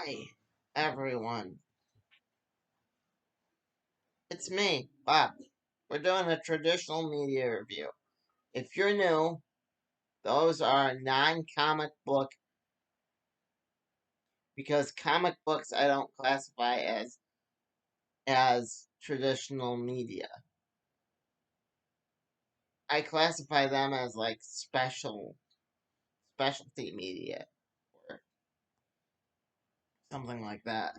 Hi, everyone. It's me, Bob. We're doing a traditional media review. If you're new, those are non-comic book because comic books I don't classify as traditional media. I classify them as like specialty media or something like that.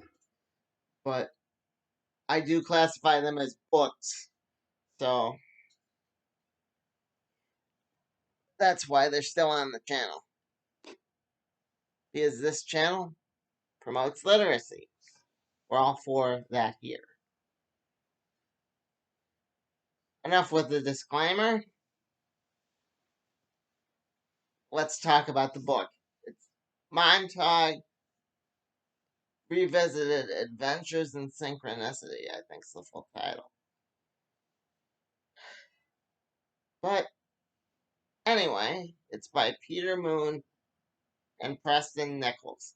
But I do classify them as books. So that's why they're still on the channel. Because this channel promotes literacy. We're all for that here. Enough with the disclaimer. Let's talk about the book. It's Montauk Revisited Adventures in Synchronicity, I think is the full title. But anyway, it's by Peter Moon and Preston Nichols.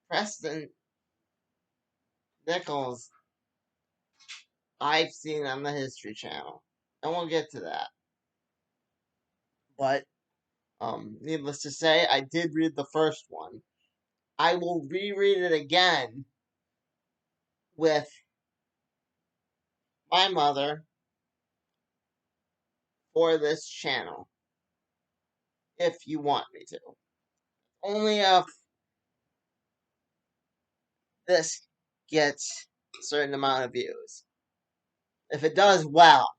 Preston Nichols, I've seen on the History Channel, and we'll get to that. But needless to say, I did read the first one. I will reread it again with my mother for this channel, if you want me to. Only if this gets a certain amount of views. If it does well,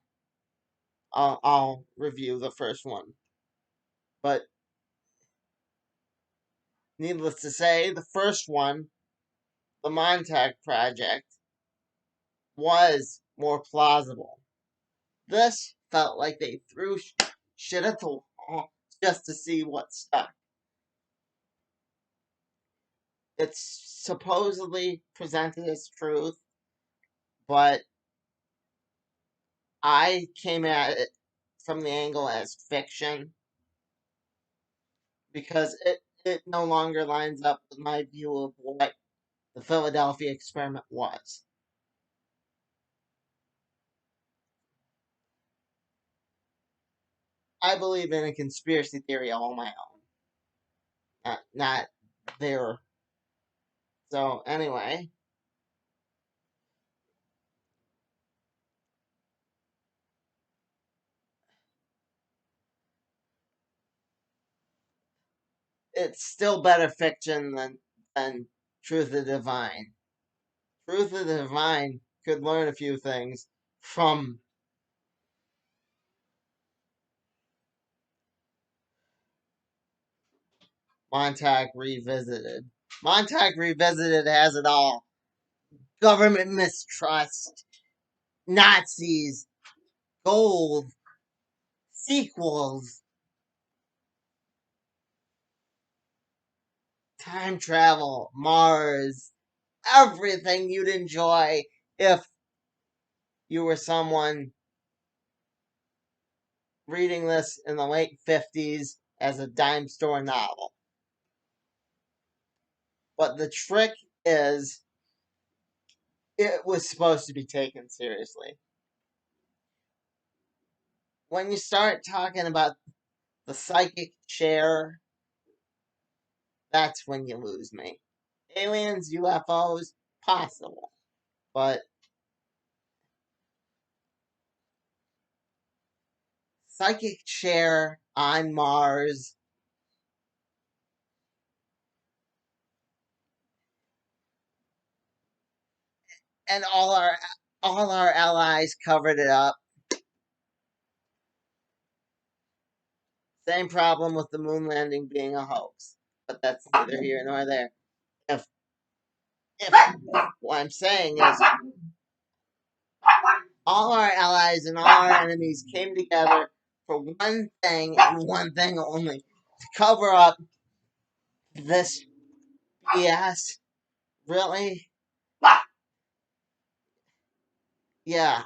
I'll review the first one. But needless to say, the first one, the Montauk Project, was more plausible. This felt like they threw shit at the wall just to see what stuck. It's supposedly presented as truth, but I came at it from the angle as fiction because it no longer lines up with my view of what the Philadelphia experiment was. I believe in a conspiracy theory all my own, not their. So anyway, it's still better fiction than Truth of the Divine. Truth of the Divine could learn a few things from Montauk Revisited. Montauk Revisited has it all. Government mistrust, Nazis, gold, sequels, time travel, Mars, everything you'd enjoy if you were someone reading this in the late 50s as a dime store novel. But the trick is, it was supposed to be taken seriously. When you start talking about the psychic chair, that's when you lose me. Aliens, UFOs, possible. But psychic chair on Mars, and all our allies covered it up. Same problem with the moon landing being a hoax. But that's neither here nor there. If if what I'm saying is all our allies and all our enemies came together for one thing and one thing only, to cover up this BS. Really? Yeah,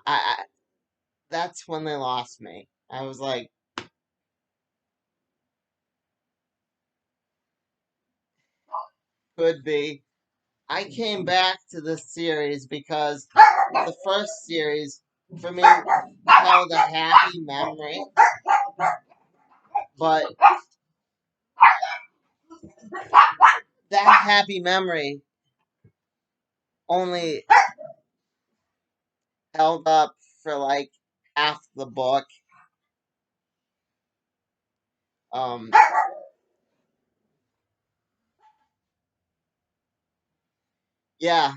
that's when they lost me. I was like, could be. I came back to this series because the first series, for me, held a happy memory, but that happy memory only held up for like half the book. Um, yeah,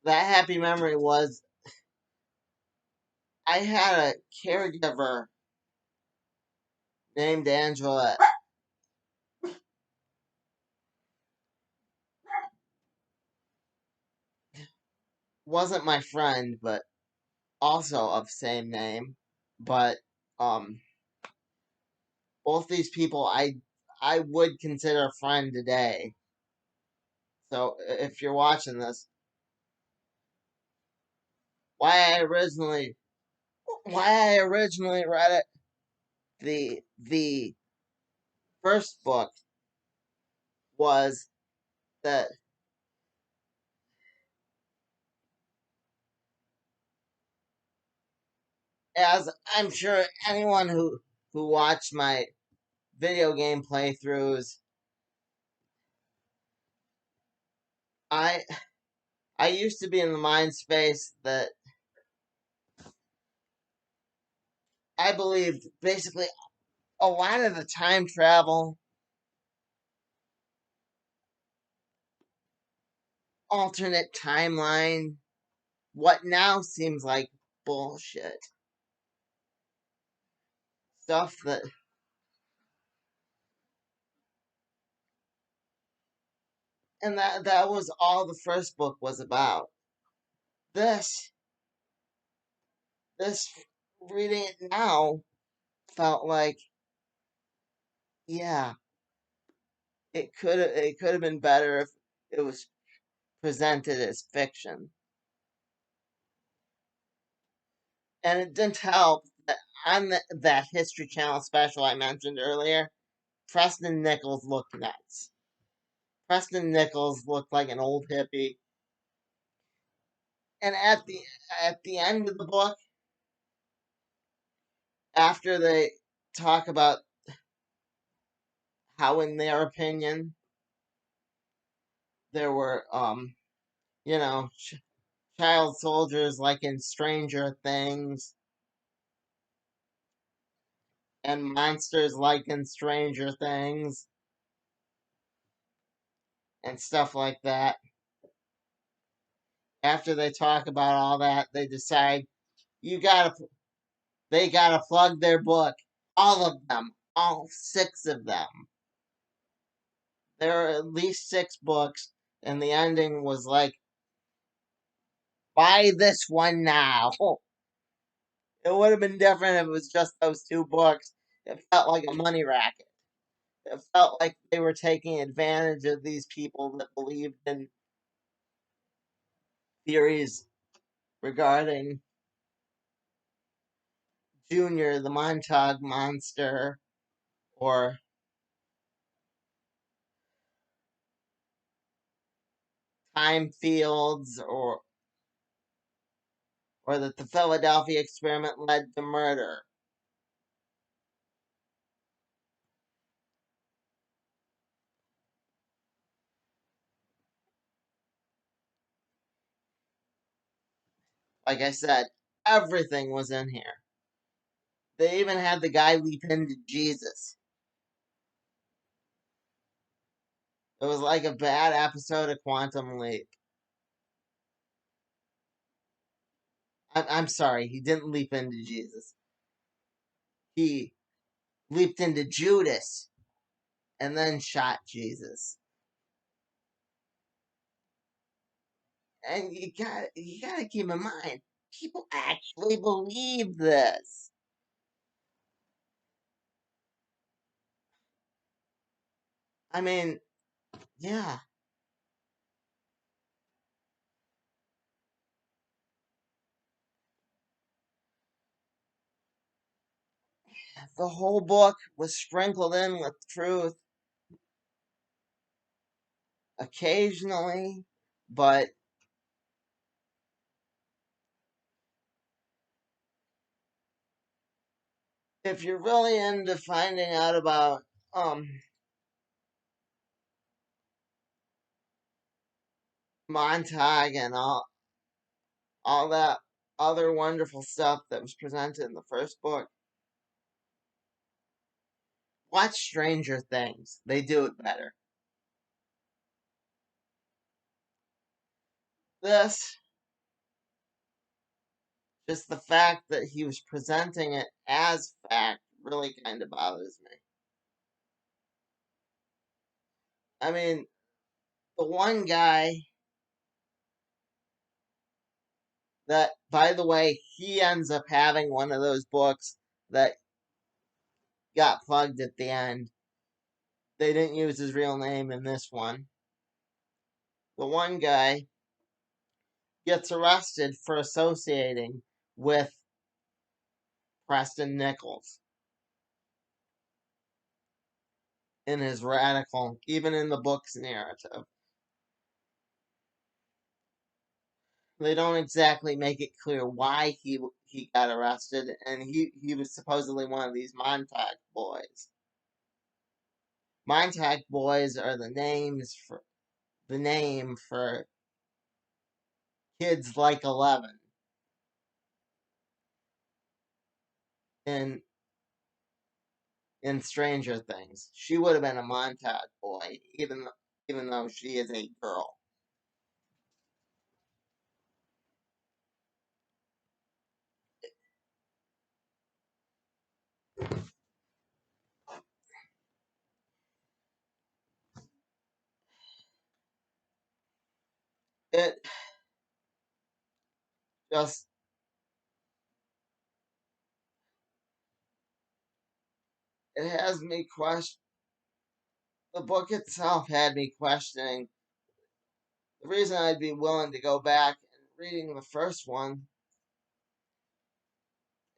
that happy memory was I had a caregiver named Angela. Wasn't my friend, but also of same name. But um, both these people I would consider a friend today. So if you're watching this, why I originally read it, the first book was that, as I'm sure anyone who watched my video game playthroughs, I I used to be in the mind space that I believed basically a lot of the time travel, alternate timeline, what now seems like bullshit stuff that was all the first book was about. This this reading it now felt like, yeah, it could have been better if it was presented as fiction. And it didn't help that on that History Channel special I mentioned earlier, Preston Nichols looked nuts. Preston Nichols looked like an old hippie. And at the end of the book, after they talk about how, in their opinion, there were you know, child soldiers like in Stranger Things and monsters like in Stranger Things and stuff like that. After they talk about all that, they decide you gotta they gotta plug their book, all of them, all six of them. There are at least six books, and the ending was like, buy this one now. It would have been different if it was just those two books. It felt like a money racket. It felt like they were taking advantage of these people that believed in theories regarding Junior, the Montauk monster, or time fields, or that the Philadelphia experiment led to murder. Like I said, everything was in here. They even had the guy leap into Jesus. It was like a bad episode of Quantum Leap. I'm sorry, he didn't leap into Jesus. He leaped into Judas and then shot Jesus. And you gotta keep in mind, people actually believe this. I mean, yeah, the whole book was sprinkled in with truth. occasionally, but if you're really into finding out about Montauk and all that other wonderful stuff that was presented in the first book, watch Stranger Things. They do it better. This, just the fact that he was presenting it as fact, really kind of bothers me. I mean, the one guy that, by the way, he ends up having one of those books that got plugged at the end. They didn't use his real name in this one. The one guy gets arrested for associating with Preston Nichols in his radical, even in the book's narrative. They don't exactly make it clear why he got arrested, and he was supposedly one of these Montauk boys. Montauk boys are the name for kids like 11 in in Stranger Things. She would have been a Montauk boy, even though she is a girl. It just it has me question. The book itself had me questioning. The reason I'd be willing to go back and reading the first one,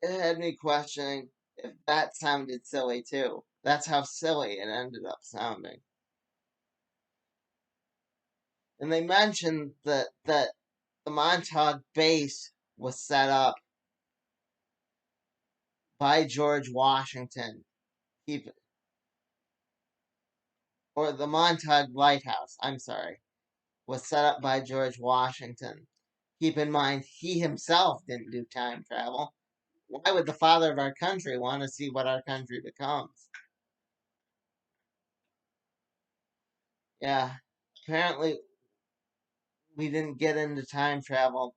it had me questioning if that sounded silly too. That's how silly it ended up sounding. And they mentioned that the Montauk base was set up by George Washington. Keep or the Montauk Lighthouse, I'm sorry, was set up by George Washington. Keep in mind, he himself didn't do time travel. Why would the father of our country want to see what our country becomes? Yeah, apparently we didn't get into time travel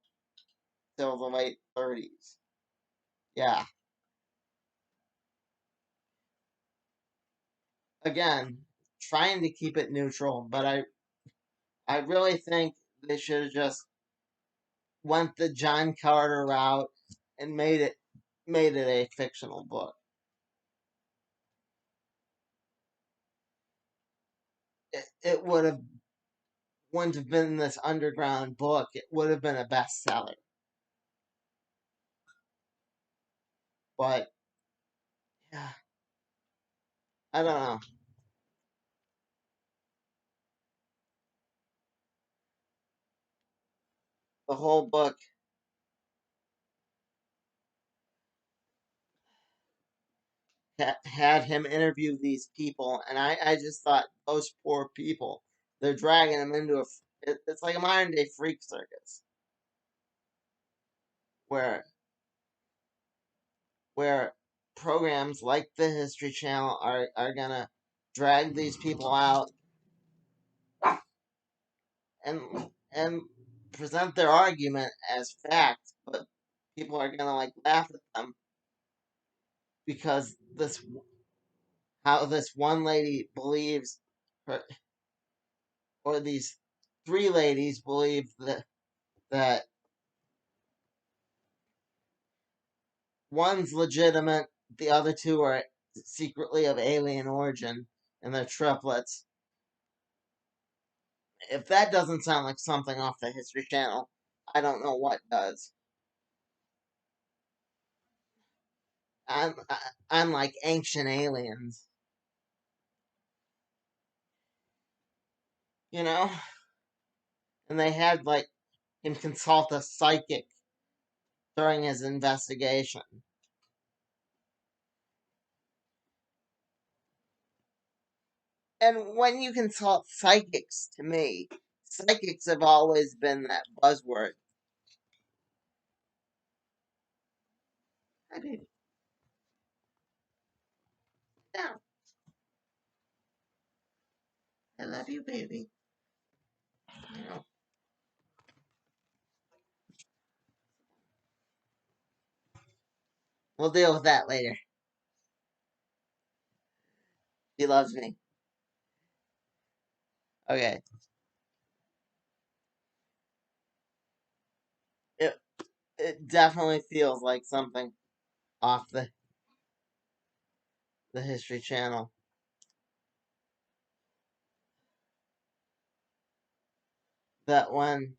till the late 30s. Yeah, again, trying to keep it neutral, but I really think they should have just went the John Carter route and made it a fictional book. It wouldn't have been this underground book. It would have been a bestseller. But yeah, I don't know. The whole book had him interview these people, and I just thought those poor people. They're dragging him into it's like a modern day freak circus where where programs like the History Channel are gonna drag these people out and present their argument as fact, but people are gonna like laugh at them because this how this one lady believes her or these three ladies believe that one's legitimate, the other two are secretly of alien origin, and they're triplets. If that doesn't sound like something off the History Channel, I don't know what does. I'm like ancient aliens. you know, and they had like him consult a psychic during his investigation. And when you consult psychics, to me, psychics have always been that buzzword. Hi, baby. Down. I love you, baby. You know, we'll deal with that later. He loves me. Okay. It it definitely feels like something off the History Channel. That when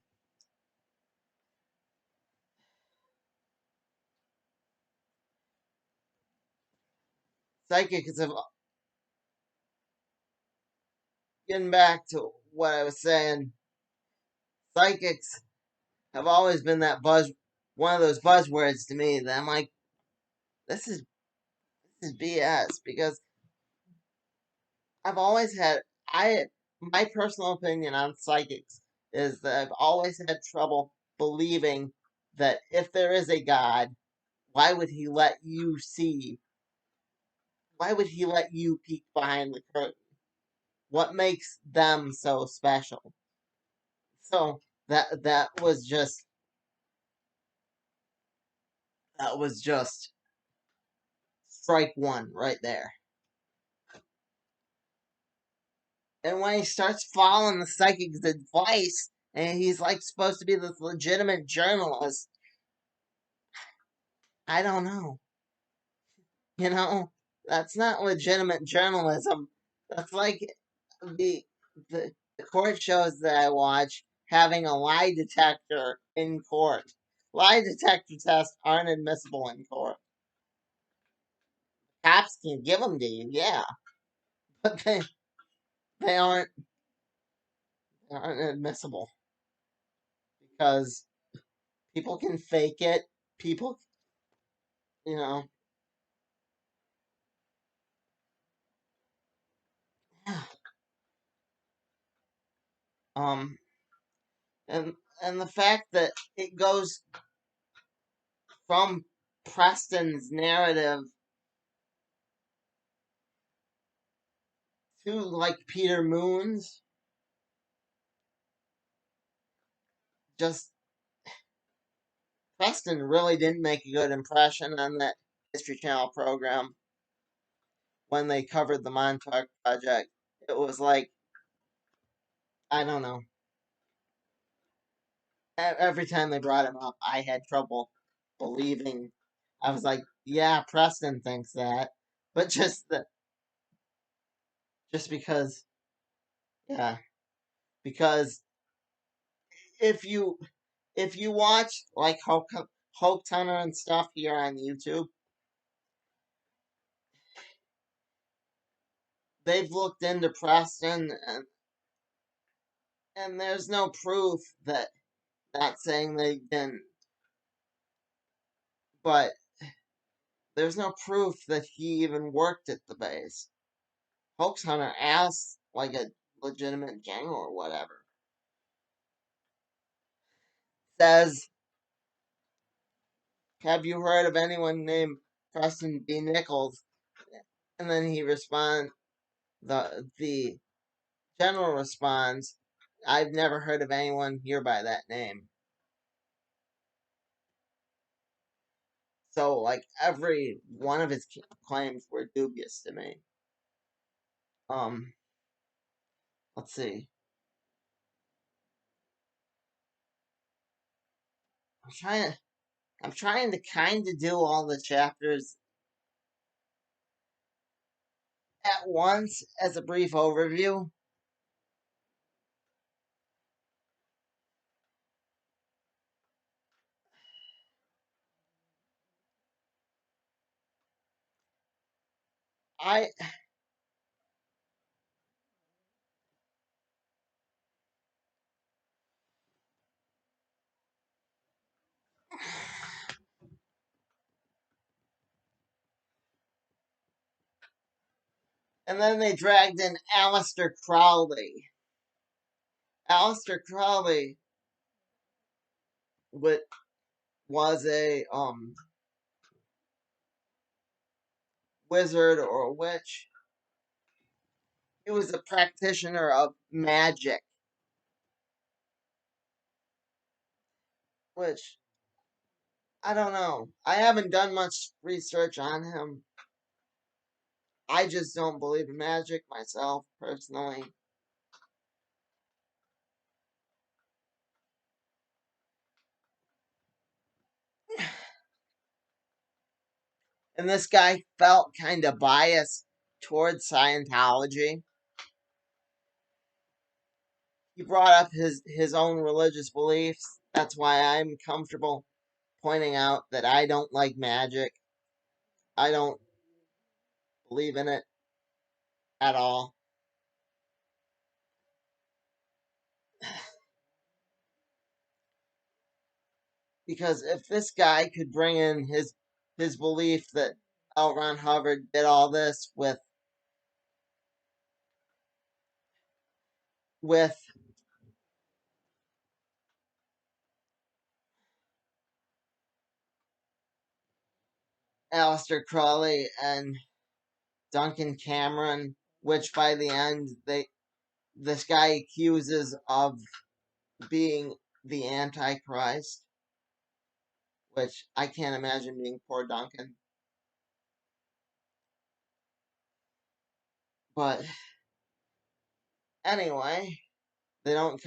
psychics have, getting back to what I was saying, psychics have always been that one of those buzzwords to me that I'm like, this is BS, because I've always had I my personal opinion on psychics is that I've always had trouble believing that if there is a God, why would he let you see? Why would he let you peek behind the curtain? What makes them so special? So that was just strike one right there. And when he starts following the psychic's advice, and he's like supposed to be this legitimate journalist, I don't know. You know, that's not legitimate journalism. That's like the the court shows that I watch having a lie detector in court. Lie detector tests aren't admissible in court. Cops can give them to you, yeah, but they aren't admissible because people can fake it. People, you know, um, and the fact that it goes from Preston's narrative to like Peter Moon's, just Preston really didn't make a good impression on that History Channel program when they covered the Montauk Project. It was like, I don't know. Every time they brought him up, I had trouble believing. I was like, yeah, Preston thinks that, but just because, yeah, because if you watch like Hope Hunter and stuff here on YouTube, they've looked into Preston, and there's no proof that, not saying they didn't, but there's no proof that he even worked at the base. Hoax Hunter asked like a legitimate general or whatever. Says, have you heard of anyone named Preston B. Nichols? And then he responds, the general responds, I've never heard of anyone here by that name. So, like, every one of his claims were dubious to me. Um, let's see. I'm trying. I'm trying to kind of do all the chapters at once as a brief overview. I And then they dragged in Aleister Crowley. Aleister Crowley was a wizard or a witch. He was a practitioner of magic, which I don't know. I haven't done much research on him. I just don't believe in magic myself, personally. And this guy felt kind of biased towards Scientology. He brought up his own religious beliefs. That's why I'm comfortable pointing out that I don't like magic. I don't believe in it at all. Because if this guy could bring in his belief that L. Ron Hubbard did all this with Aleister Crowley and Duncan Cameron, which by the end this guy accuses of being the Antichrist, which I can't imagine being poor Duncan. But anyway, they don't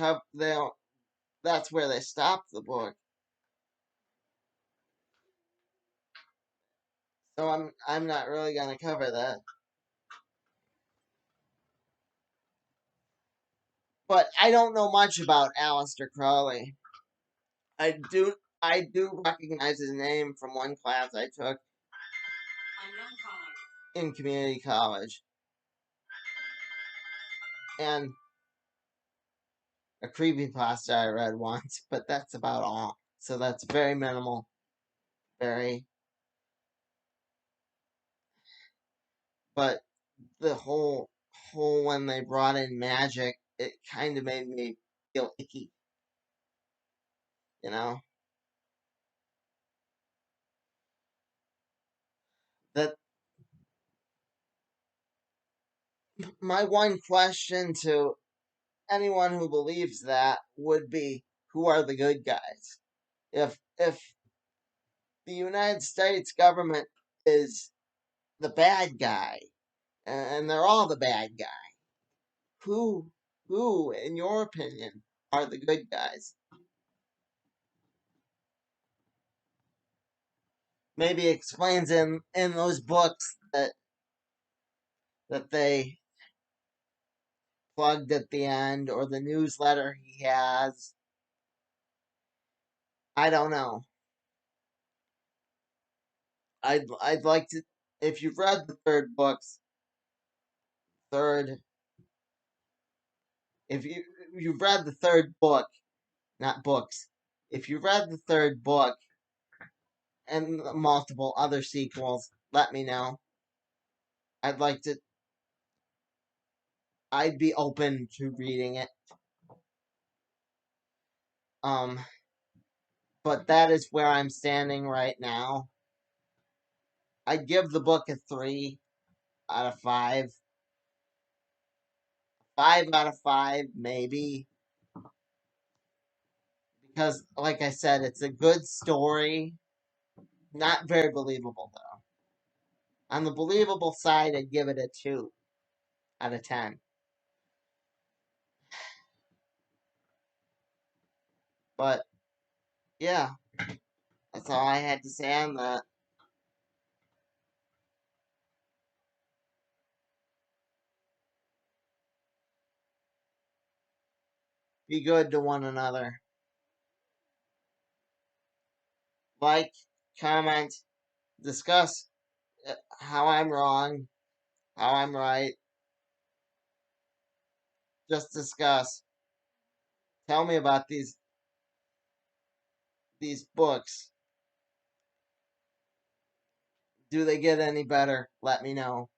that's where they stop the book. So I'm not really gonna cover that. But I don't know much about Aleister Crowley. I do recognize his name from one class I took in community college. And a creepypasta I read once, but that's about all. So that's very minimal. Very. But the whole when they brought in magic, it kind of made me feel icky, you know? That my one question to anyone who believes that would be, who are the good guys? If the United States government is the bad guy and they're all the bad guy, who in your opinion are the good guys? Maybe explains in those books that they plugged at the end, or the newsletter he has. I don't know. I'd like to, if you've read the third if you've read the third book, not books. If you read the third book and multiple other sequels, let me know. I'd like to. I'd be open to reading it. Um, but that is where I'm standing right now. I'd give the book a 3 out of 5. 5 out of 5, maybe. Because, like I said, it's a good story. Not very believable, though. On the believable side, I'd give it a 2 out of 10. But, yeah, that's all I had to say on that. Be good to one another. Like, comment, discuss how I'm wrong, how I'm right. Just discuss. Tell me about these books. Do they get any better? Let me know.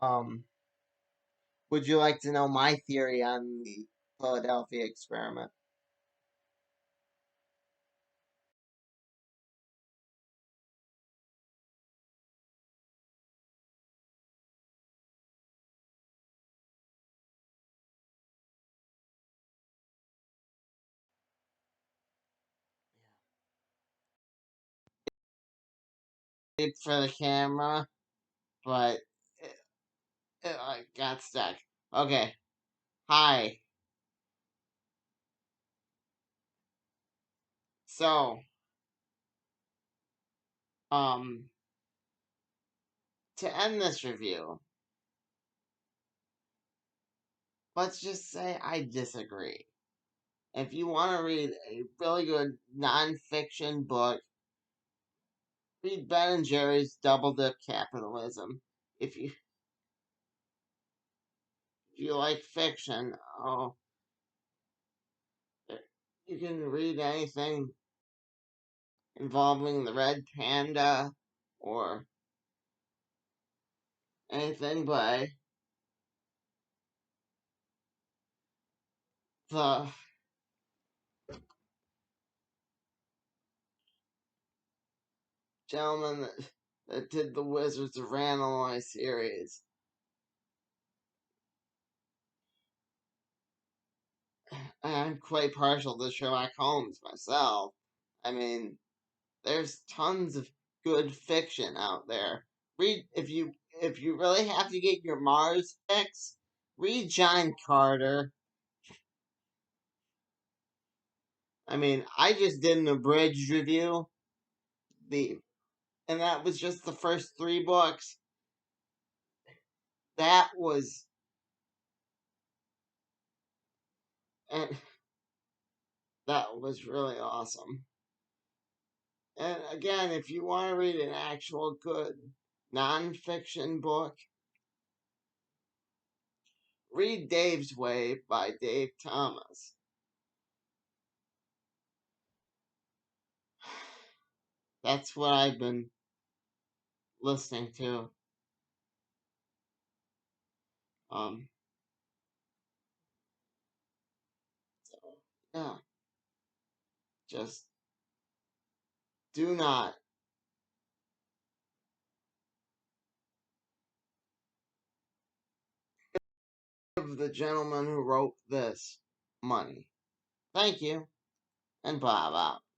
Would you like to know my theory on the Philadelphia experiment? For the camera, but it got stuck. Okay. Hi. So, um, to end this review, let's just say I disagree. If you want to read a really good nonfiction book, read Ben and Jerry's Double Dip Capitalism. If you like fiction, oh, you can read anything involving the red panda or anything by the gentleman that did the Wizards of Ranelagh series. I'm quite partial to Sherlock Holmes myself. I mean, there's tons of good fiction out there. Read if you really have to get your Mars fix, read John Carter. I mean, I just did an abridged review. The and that was just the first 3 books. That was and that was really awesome. And again, if you want to read an actual good nonfiction book, read Dave's Way by Dave Thomas. That's what I've been listening to. Um, so, yeah, just do not give the gentleman who wrote this money. Thank you, and blah blah.